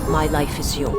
My life is yours.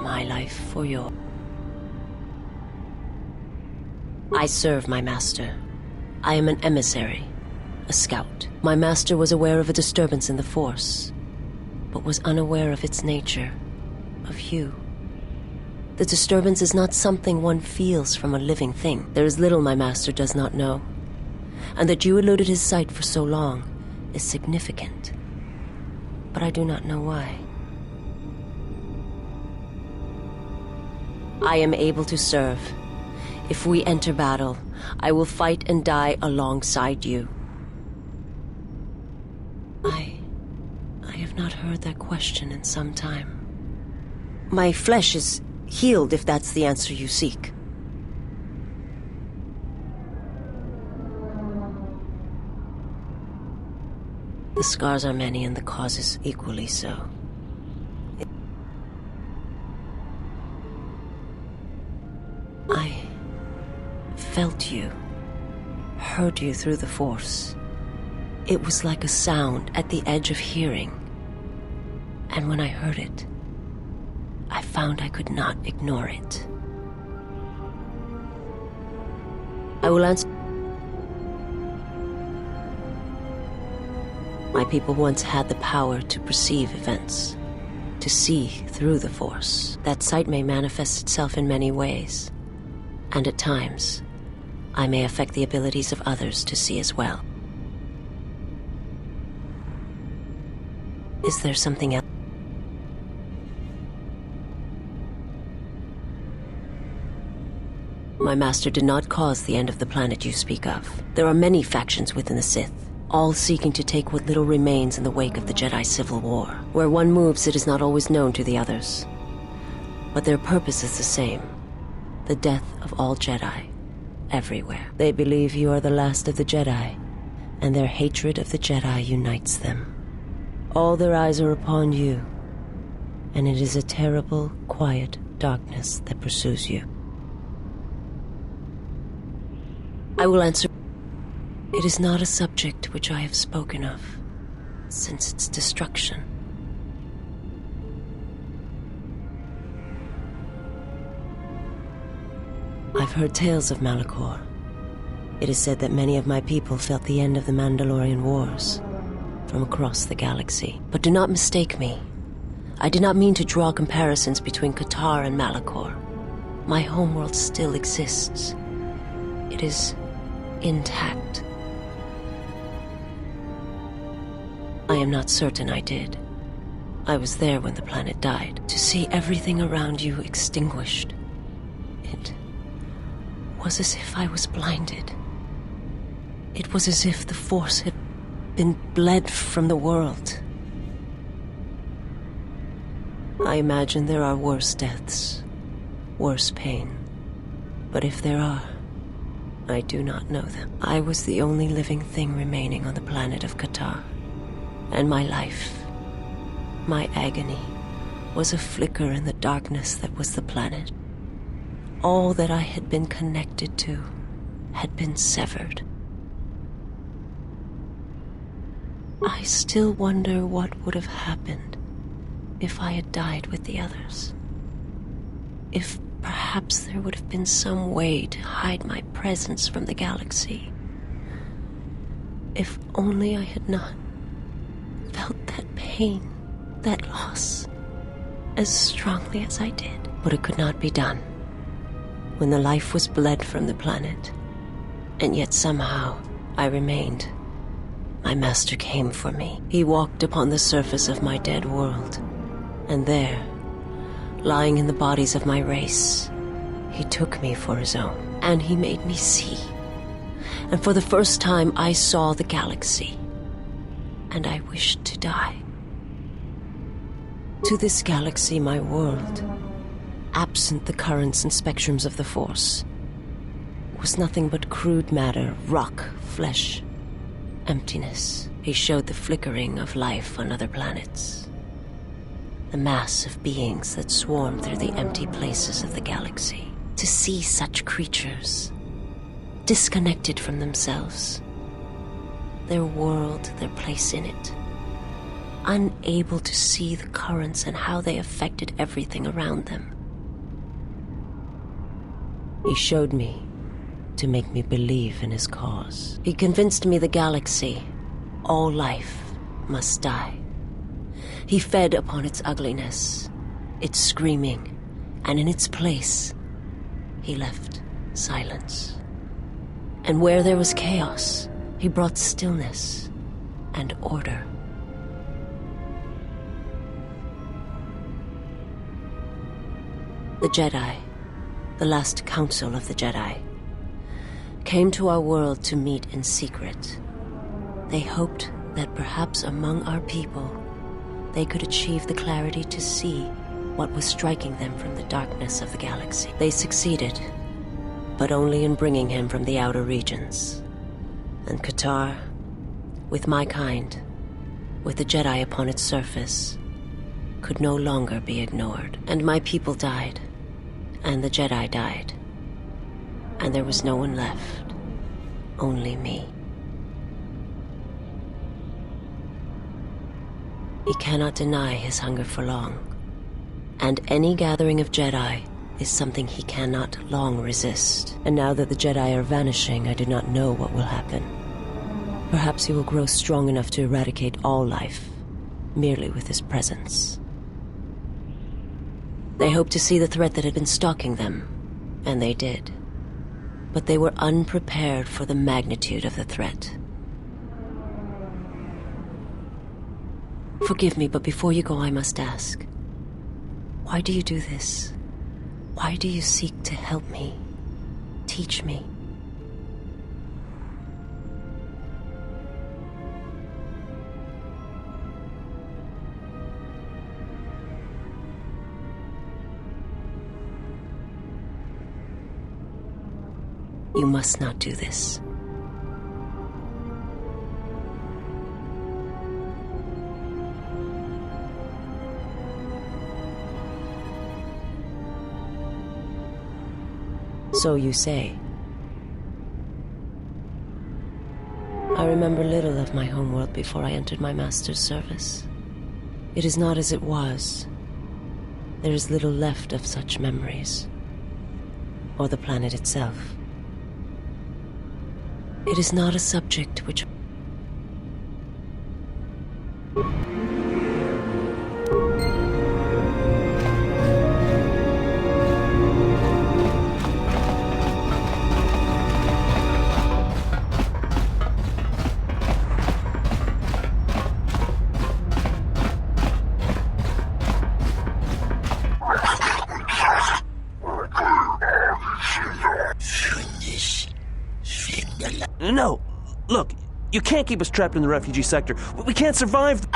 My life for your. I serve my master. I am an emissary, a scout. My master was aware of a disturbance in the Force, but was unaware of its nature, of you. The disturbance is not something one feels from a living thing. There is little my master does not know, and that you eluded his sight for so long is significant. But I do not know why. I am able to serve. If we enter battle, I will fight and die alongside you. I have not heard that question in some time. My flesh is healed, if that's the answer you seek. The scars are many and the causes equally so. I felt you, heard you through the Force. It was like a sound at the edge of hearing. And when I heard it, I found I could not ignore it. I will answer. My people once had the power to perceive events, to see through the Force. That sight may manifest itself in many ways, and at times, I may affect the abilities of others to see as well. Is there something else? My master did not cause the end of the planet you speak of. There are many factions within the Sith, all seeking to take what little remains in the wake of the Jedi Civil War. Where one moves, it is not always known to the others. But their purpose is the same: the death of all Jedi, everywhere. They believe you are the last of the Jedi, and their hatred of the Jedi unites them. All their eyes are upon you, and it is a terrible, quiet darkness that pursues you. I will answer. It is not a subject which I have spoken of since its destruction. I've heard tales of Malachor. It is said that many of my people felt the end of the Mandalorian Wars from across the galaxy. But do not mistake me. I did not mean to draw comparisons between Kotor and Malachor. My homeworld still exists. It is intact. I am not certain I did. I was there when the planet died. To see everything around you extinguished, it was as if I was blinded. It was as if the Force had been bled from the world. I imagine there are worse deaths, worse pain. But if there are, I do not know them. I was the only living thing remaining on the planet of Kotor. And my life, my agony, was a flicker in the darkness that was the planet. All that I had been connected to had been severed. I still wonder what would have happened if I had died with the others. If perhaps there would have been some way to hide my presence from the galaxy. If only I had not felt that pain, that loss, as strongly as I did. But it could not be done. When the life was bled from the planet, and yet somehow I remained. My master came for me. He walked upon the surface of my dead world, and there, lying in the bodies of my race, he took me for his own, and he made me see. And for the first time I saw the galaxy, and I wished to die. To this galaxy, my world, absent the currents and spectrums of the Force, was nothing but crude matter, rock, flesh, emptiness. He showed the flickering of life on other planets. The mass of beings that swarm through the empty places of the galaxy. To see such creatures, disconnected from themselves, their world, their place in it, unable to see the currents and how they affected everything around them. He showed me to make me believe in his cause. He convinced me the galaxy, all life, must die. He fed upon its ugliness, its screaming, and in its place, he left silence. And where there was chaos, he brought stillness and order. The Jedi, the last council of the Jedi, came to our world to meet in secret. They hoped that perhaps among our people, they could achieve the clarity to see what was striking them from the darkness of the galaxy. They succeeded, but only in bringing him from the outer regions. And Kotor, with my kind, with the Jedi upon its surface, could no longer be ignored. And my people died, and the Jedi died. And there was no one left, only me. He cannot deny his hunger for long, and any gathering of Jedi is something he cannot long resist. And now that the Jedi are vanishing, I do not know what will happen. Perhaps he will grow strong enough to eradicate all life, merely with his presence. They hoped to see the threat that had been stalking them, and they did. But they were unprepared for the magnitude of the threat. Forgive me, but before you go, I must ask. Why do you do this? Why do you seek to help me? Teach me? You must not do this. So you say. I remember little of my homeworld before I entered my master's service. It is not as it was. There is little left of such memories, or the planet itself. It is not a subject which... No, Look, you can't keep us trapped in the refugee sector. We can't survive.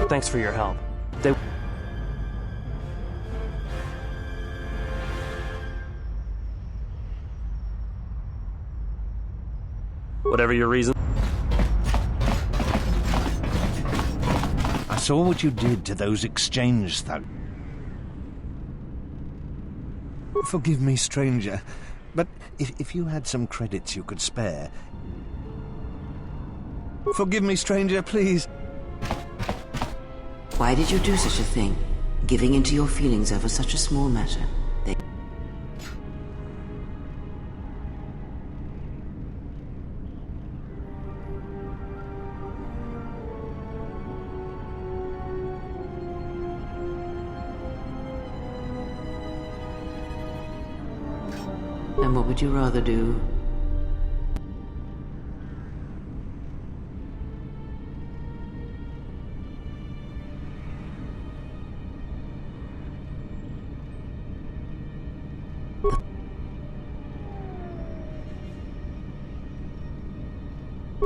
Thanks for your help. Whatever your reason. I saw what you did to those exchange thugs. Forgive me, stranger, but if you had some credits you could spare... Forgive me, stranger, please. Why did you do such a thing? Giving into your feelings over such a small matter. And what would you rather do?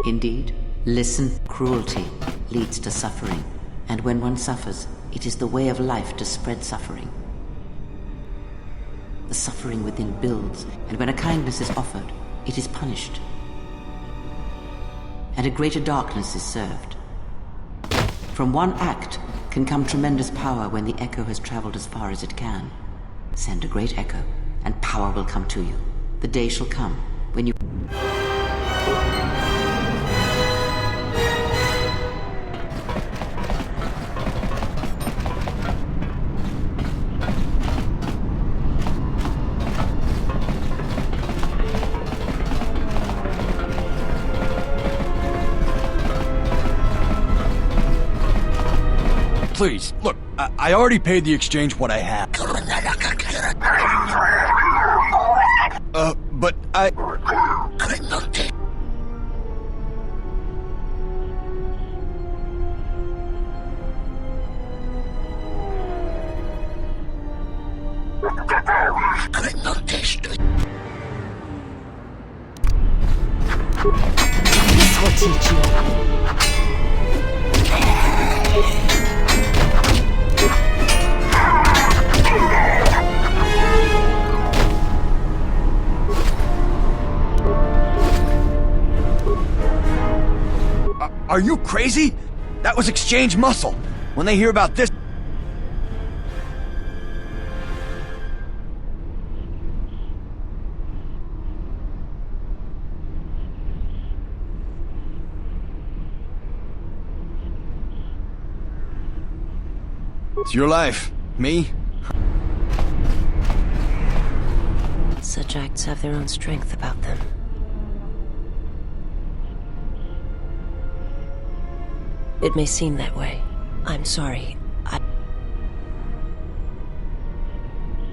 Indeed, listen. Cruelty leads to suffering, and when one suffers, it is the way of life to spread suffering. The suffering within builds, and when a kindness is offered, it is punished. And a greater darkness is served. From one act can come tremendous power when the echo has traveled as far as it can. Send a great echo, and power will come to you. The day shall come when you... Please, look, I already paid the exchange what I have. But I... This will teach you. Are you crazy? That was exchange muscle. When they hear about this... It's your life. Me? Such acts have their own strength about them. It may seem that way. I'm sorry.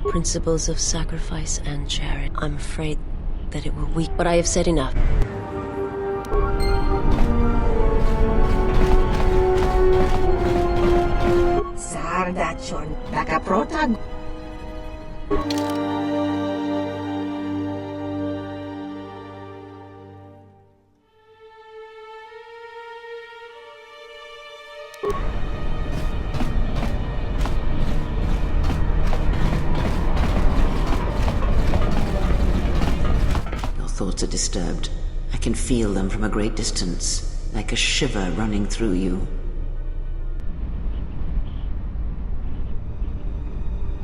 Principles of sacrifice and charity. I'm afraid that it will weaken, but I have said enough. Sardachon, Takaprotag. Thoughts are disturbed. I can feel them from a great distance, like a shiver running through you.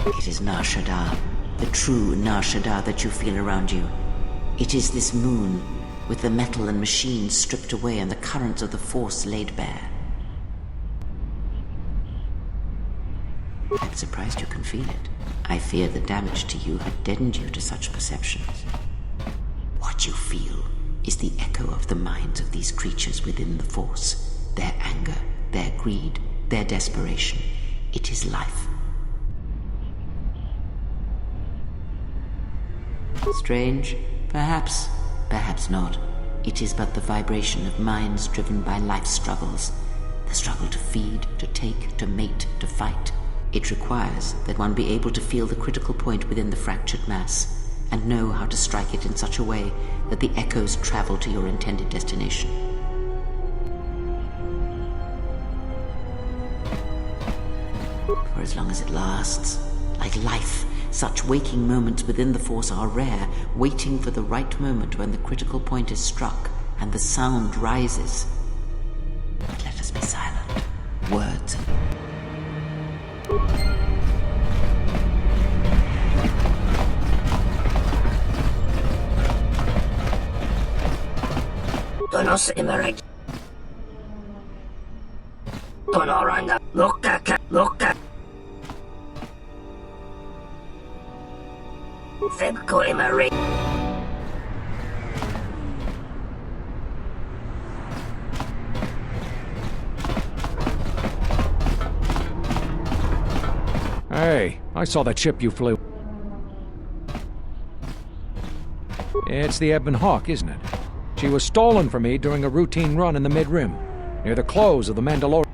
It is Shaddaa, the true Shaddaa that you feel around you. It is this moon, with the metal and machines stripped away and the currents of the Force laid bare. I'm surprised you can feel it. I fear the damage to you had deadened you to such perceptions. What you feel is the echo of the minds of these creatures within the Force. Their anger, their greed, their desperation. It is life. Strange? Perhaps. Perhaps not. It is but the vibration of minds driven by life's struggles. The struggle to feed, to take, to mate, to fight. It requires that one be able to feel the critical point within the fractured mass, and know how to strike it in such a way that the echoes travel to your intended destination. For as long as it lasts, like life, such waking moments within the Force are rare, waiting for the right moment when the critical point is struck and the sound rises. But let us be silent. Words. Tonos emerge. Tonoranga. Loka. Febko emerge. Hey, I saw that ship you flew. It's the Ebon Hawk, isn't it? She was stolen from me during a routine run in the Mid-Rim, near the close of the Mandalorian.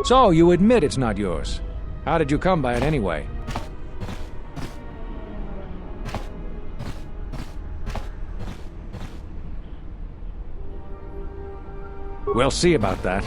So, you admit it's not yours. How did you come by it anyway? We'll see about that.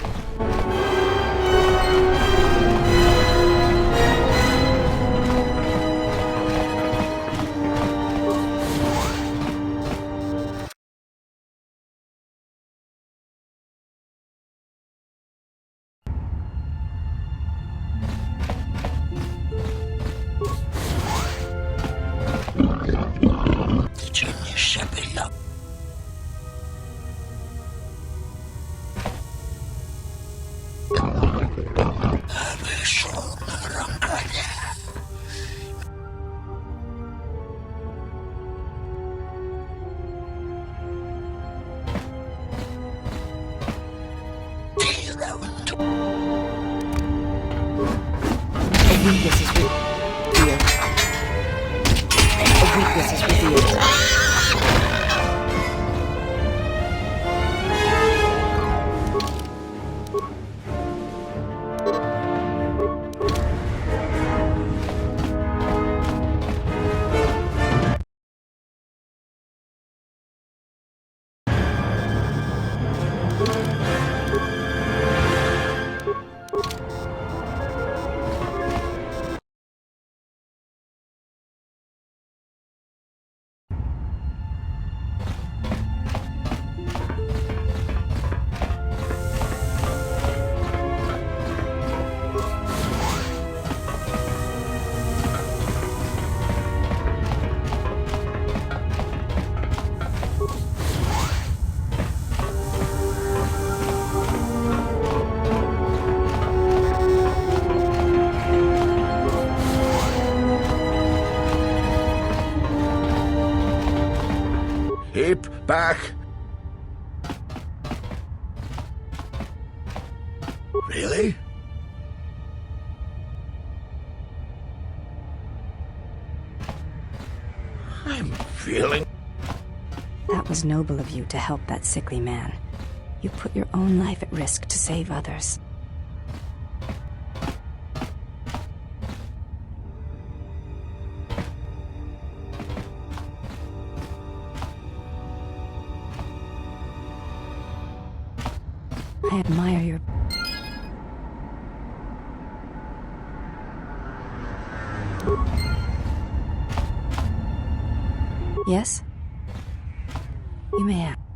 Weakness is revealed. A weakness is revealed. Keep back. Really? I'm feeling... That was noble of you to help that sickly man. You put your own life at risk to save others. I admire your... Yes? You may ask.